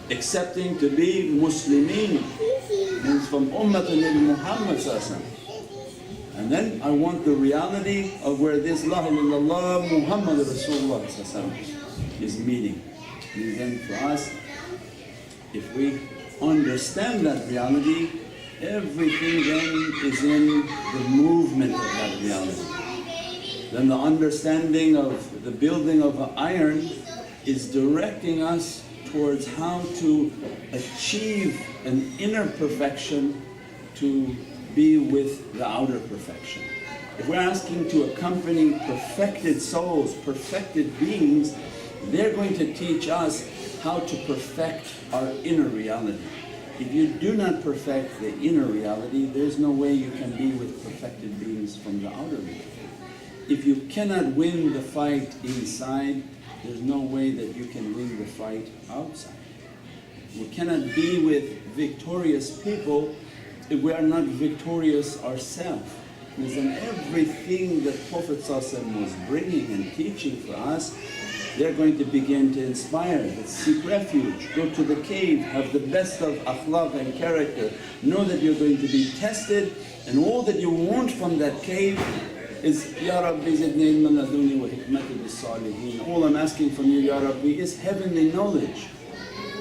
accepting to be Muslimin, means from Ummatan Muhammad. And then I want the reality of where this La ilaha illallah Muhammad Rasulullah is meeting. And then for us, if we understand that reality, everything then is in the movement of that reality. Then the understanding of the building of iron is directing us towards how to achieve an inner perfection to be with the outer perfection. If we're asking to accompany perfected souls, perfected beings, they're going to teach us how to perfect our inner reality. If you do not perfect the inner reality, there's no way you can be with perfected beings from the outer reality. If you cannot win the fight inside, there's no way that you can win the fight outside. We cannot be with victorious people if we are not victorious ourselves. Because then everything that Prophet was bringing and teaching for us, they're going to begin to inspire. Let's seek refuge, go to the cave, have the best of akhlaq and character, know that you're going to be tested, and all that you want from that cave is, Ya Rabbi zidni ilman laduni wa hikmati bis salihin. All I'm asking from you, Ya Rabbi, is heavenly knowledge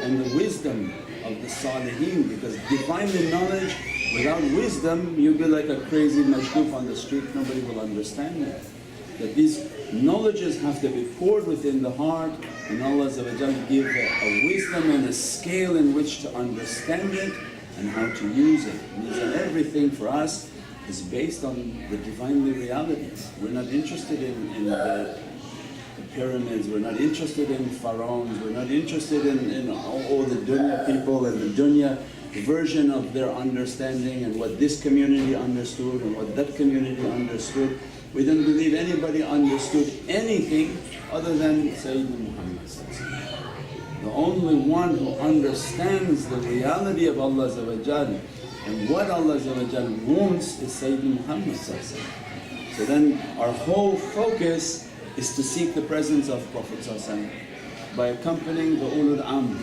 and the wisdom of the salihin, because divinely knowledge without wisdom, you'll be like a crazy majdouf on the street, nobody will understand that. That these knowledges have to be poured within the heart, and Allah give a wisdom and a scale in which to understand it and how to use it. And everything for us is based on the divinely realities. We're not interested in the pyramids, we're not interested in pharaohs, we're not interested in all the dunya people and the dunya version of their understanding and what this community understood and what that community understood. We don't believe anybody understood anything other than Sayyidina Muhammad. The only one who understands the reality of Allah and what Allah wants is Sayyidina Muhammad. So then our whole focus is to seek the presence of Prophet by accompanying the ulul amr.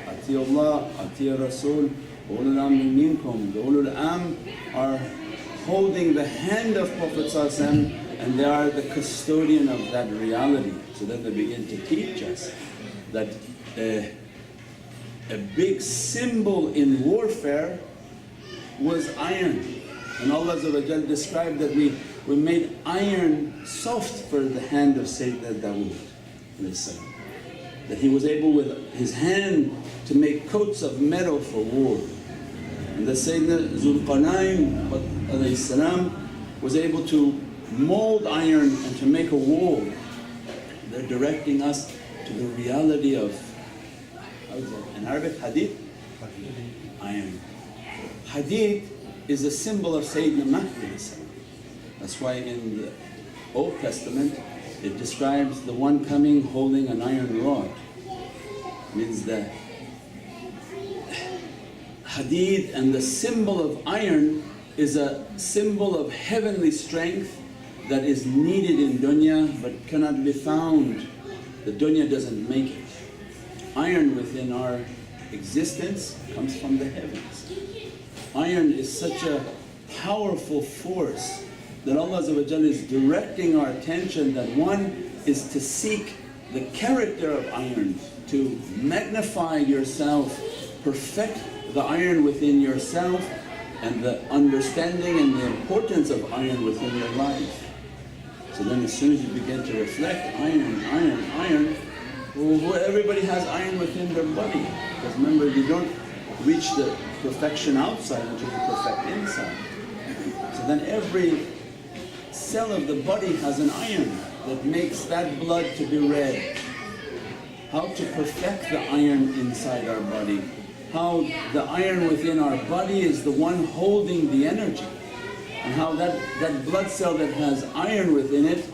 Atiyullah, Atiya Rasul, ulul amri minkum. The ulul amr are holding the hand of Prophet and they are the custodian of that reality. So then they begin to teach us that a big symbol in warfare was iron. And Allah described that we made iron soft for the hand of Sayyidina Dawood, that he was able with his hand to make coats of metal for war. And that Sayyidina Zulqarnain was able to mold iron and to make a wall. They're directing us to the reality of, how is that in Arabic, hadith? Iron. Hadith is a symbol of Sayyidina Mahdi. That's why in the Old Testament it describes the one coming holding an iron rod. Means the hadith and the symbol of iron is a symbol of heavenly strength that is needed in dunya but cannot be found. The dunya doesn't make it. Iron within our existence comes from the heavens. Iron is such a powerful force that Allah is directing our attention that one is to seek the character of iron, to magnify yourself, perfect the iron within yourself and the understanding and the importance of iron within your life. So then as soon as you begin to reflect, iron, well, everybody has iron within their body, because remember you don't reach the perfection outside until you perfect inside. So then every cell of the body has an iron that makes that blood to be red. How to perfect the iron inside our body, how the iron within our body is the one holding the energy, and how that blood cell that has iron within it,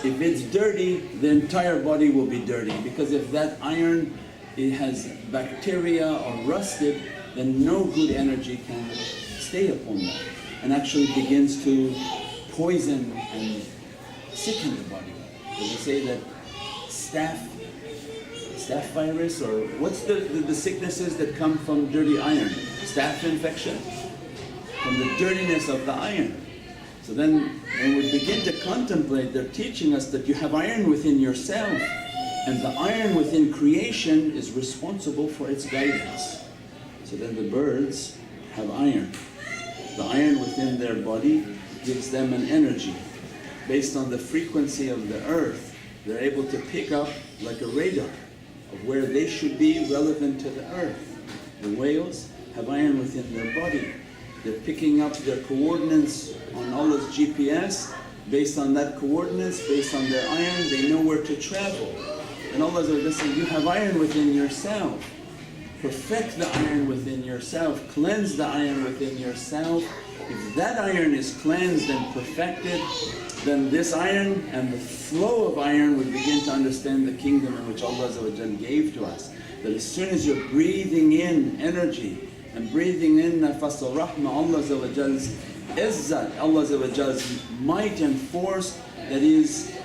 if it's dirty, the entire body will be dirty, because if that iron it has bacteria or rusted, then no good energy can stay upon that and actually begins to poison and sicken the body. So they say that staph virus, or what's the sicknesses that come from dirty iron? Staph infection? From the dirtiness of the iron. So then when we begin to contemplate, they're teaching us that you have iron within yourself, and the iron within creation is responsible for its guidance. So then the birds have iron. The iron within their body gives them an energy. Based on the frequency of the earth, they're able to pick up like a radar of where they should be relevant to the earth. The whales have iron within their body. They're picking up their coordinates on Allah's GPS. Based on that coordinates, based on their iron, they know where to travel. And Allah says, you have iron within yourself. Perfect the iron within yourself, cleanse the iron within yourself. If that iron is cleansed and perfected, then this iron and the flow of iron would begin to understand the kingdom in which Allah gave to us. That as soon as you're breathing in energy and breathing in nafas al-rahmah, Allah's izzat, Allah's might and force that is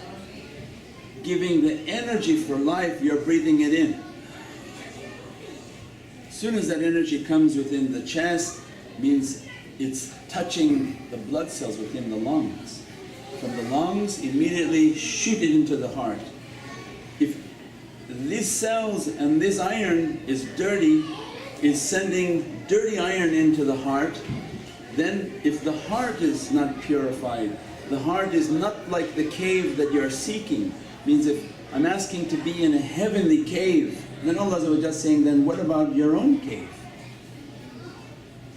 giving the energy for life, you're breathing it in. As soon as that energy comes within the chest, means it's touching the blood cells within the lungs. From the lungs, immediately shoot it into the heart. If these cells and this iron is dirty, is sending dirty iron into the heart, then if the heart is not purified, the heart is not like the cave that you're seeking. Means if I'm asking to be in a heavenly cave, then Allah is saying, then what about your own cave?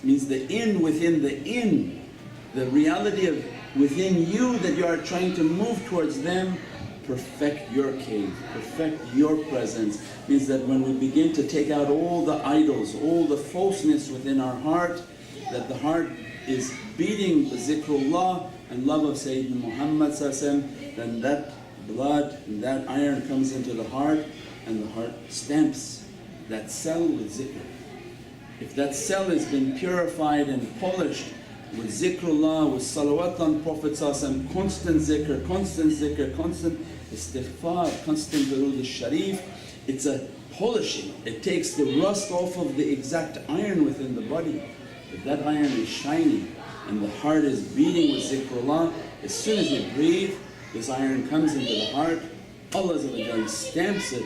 Means the in within the in, the reality of within you that you are trying to move towards them, perfect your cave, perfect your presence. Means that when we begin to take out all the idols, all the falseness within our heart, that the heart is beating the zikrullah and love of Sayyidina Muhammad, then that blood and that iron comes into the heart, and the heart stamps that cell with zikr. If that cell has been purified and polished with zikrullah, with salawat on Prophet constant zikr, constant istighfar, constant durood al-sharif, it's a polishing. It takes the rust off of the exact iron within the body. If that iron is shining and the heart is beating with zikrullah, as soon as you breathe, this iron comes into the heart, Allah stamps it.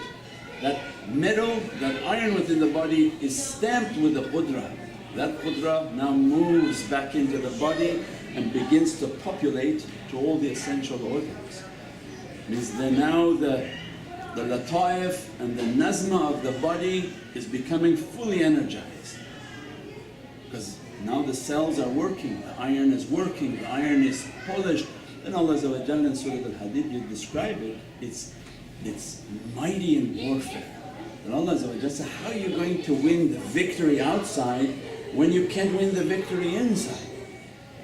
That metal, that iron within the body is stamped with the qudra. That qudra now moves back into the body and begins to populate to all the essential organs. Means that now the lataif and the nazma of the body is becoming fully energized. Because now the cells are working, the iron is working, the iron is polished. Then Allah in Surah Al-Hadid, you describe it, it's mighty in warfare. And Allah says, how are you going to win the victory outside when you can't win the victory inside?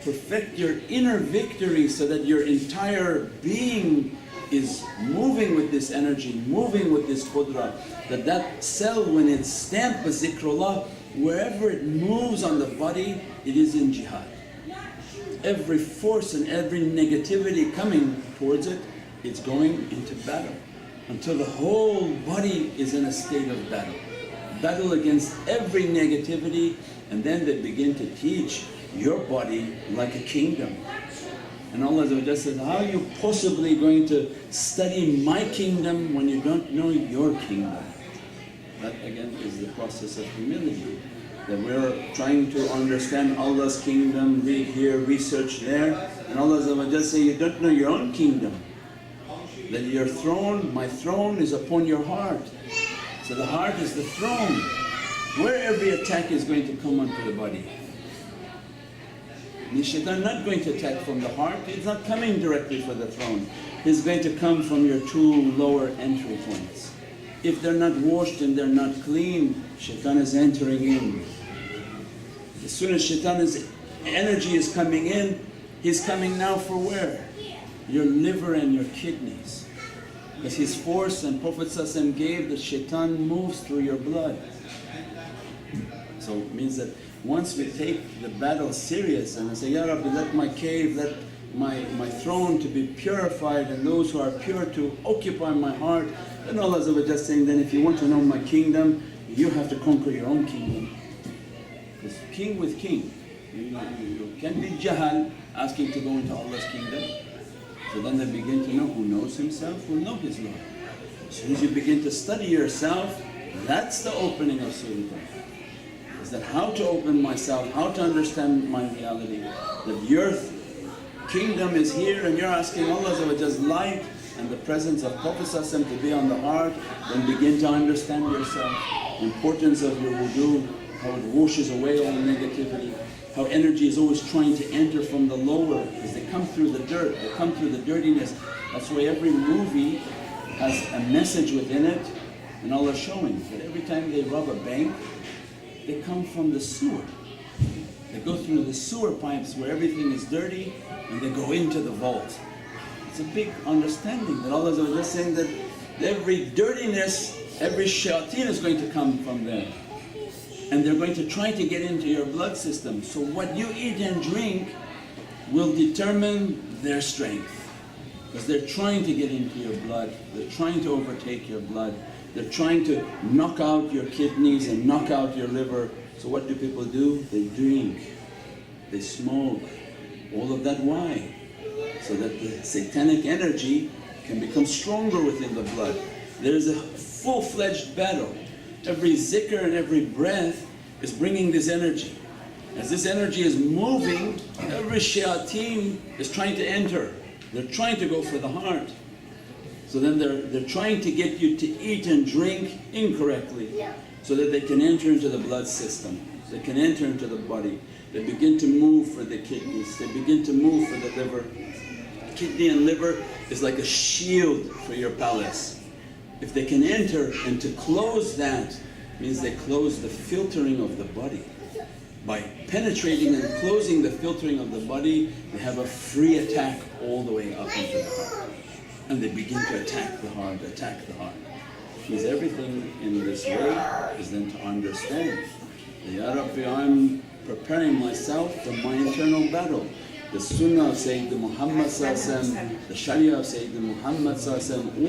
Perfect your inner victory so that your entire being is moving with this energy, moving with this qudra, that cell when it's stamped with zikrullah, wherever it moves on the body, it is in jihad. Every force and every negativity coming towards it, it's going into battle until the whole body is in a state of battle. Battle against every negativity, and then they begin to teach your body like a kingdom. And Allah says, how are you possibly going to study my kingdom when you don't know your kingdom? That again is the process of humility. That we're trying to understand Allah's kingdom, read here, research there, and Allah says, you don't know your own kingdom. That your throne, my throne is upon your heart. So the heart is the throne, where every attack is going to come onto the body. The shaitan not going to attack from the heart, it's not coming directly for the throne. It's going to come from your two lower entry points. If they're not washed and they're not clean, shaitan is entering in. As soon as shaitan's energy is coming in, he's coming now for where? Your liver and your kidneys. Because his force, and Prophet gave that shaitan moves through your blood. So it means that once we take the battle serious and we say, Ya Rabbi, let my cave, let my throne to be purified and those who are pure to occupy my heart. Then Allah is saying, then if you want to know my kingdom, you have to conquer your own kingdom. Because king with king, you can be jahal asking to go into Allah's kingdom. So then they begin to know who knows himself will know his Lord. As soon as you begin to study yourself, that's the opening of Sultan. Is that how to open myself, how to understand my reality. That your kingdom is here and you're asking Allah's light and the presence of Prophet to be on the heart, then begin to understand yourself. The importance of your wudu, how it washes away all negativity, how energy is always trying to enter from the lower because they come through the dirt, they come through the dirtiness. That's why every movie has a message within it, and Allah is showing that every time they rob a bank, they come from the sewer. They go through the sewer pipes where everything is dirty and they go into the vault. It's a big understanding that Allah is saying that every dirtiness, every shayateen is going to come from there. And they're going to try to get into your blood system. So what you eat and drink will determine their strength. Because they're trying to get into your blood, they're trying to overtake your blood, they're trying to knock out your kidneys and knock out your liver. So what do people do? They drink, they smoke, all of that. Why? So that the satanic energy can become stronger within the blood. There's a full-fledged battle. Every zikr and every breath is bringing this energy. As this energy is moving, every shayateen is trying to enter. They're trying to go for the heart. So then they're trying to get you to eat and drink incorrectly so that they can enter into the blood system, they can enter into the body. They begin to move for the kidneys, they begin to move for the liver. Kidney and liver is like a shield for your palace. If they can enter and to close that, means they close the filtering of the body. By penetrating and closing the filtering of the body, they have a free attack all the way up into the heart. And they begin to attack the heart, attack the heart. Means everything in this way is then to understand. Ya Rabbi, I'm preparing myself for my internal battle. The sunnah of Sayyidina Muhammad, the sharia of Sayyidina Muhammad,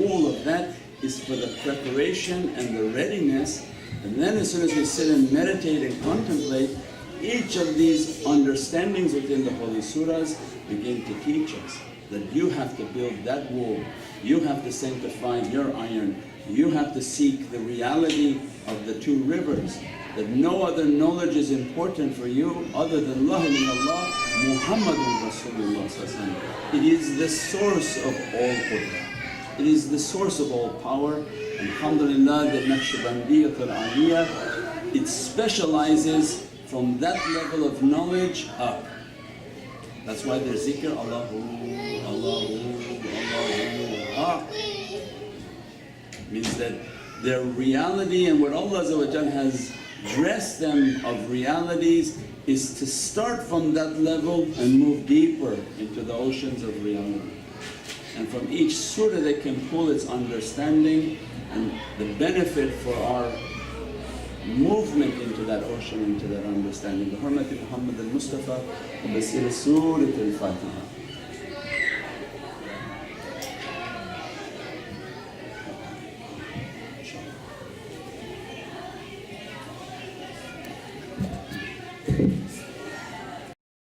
all of that is for the preparation and the readiness. And then as soon as we sit and meditate and contemplate, each of these understandings within the holy surahs begin to teach us that you have to build that wall, you have to sanctify your iron, you have to seek the reality of the two rivers, that no other knowledge is important for you other than La ilaha illallah Muhammadan Rasulullah. It is the source of all qudra, it is the source of all power. Alhamdulillah, the Naqshbandiyya al-Awliya, it specializes from that level of knowledge up. That's why their zikr, Allahu, Allahu, Allahu, ah. Means that their reality and what Allah has dressed them of realities is to start from that level and move deeper into the oceans of reality. And from each surah they can pull its understanding and the benefit for our movement into that ocean, into that understanding. Bi hurmati Muhammadan Mustafa wa bi siri Surat al-Fatiha.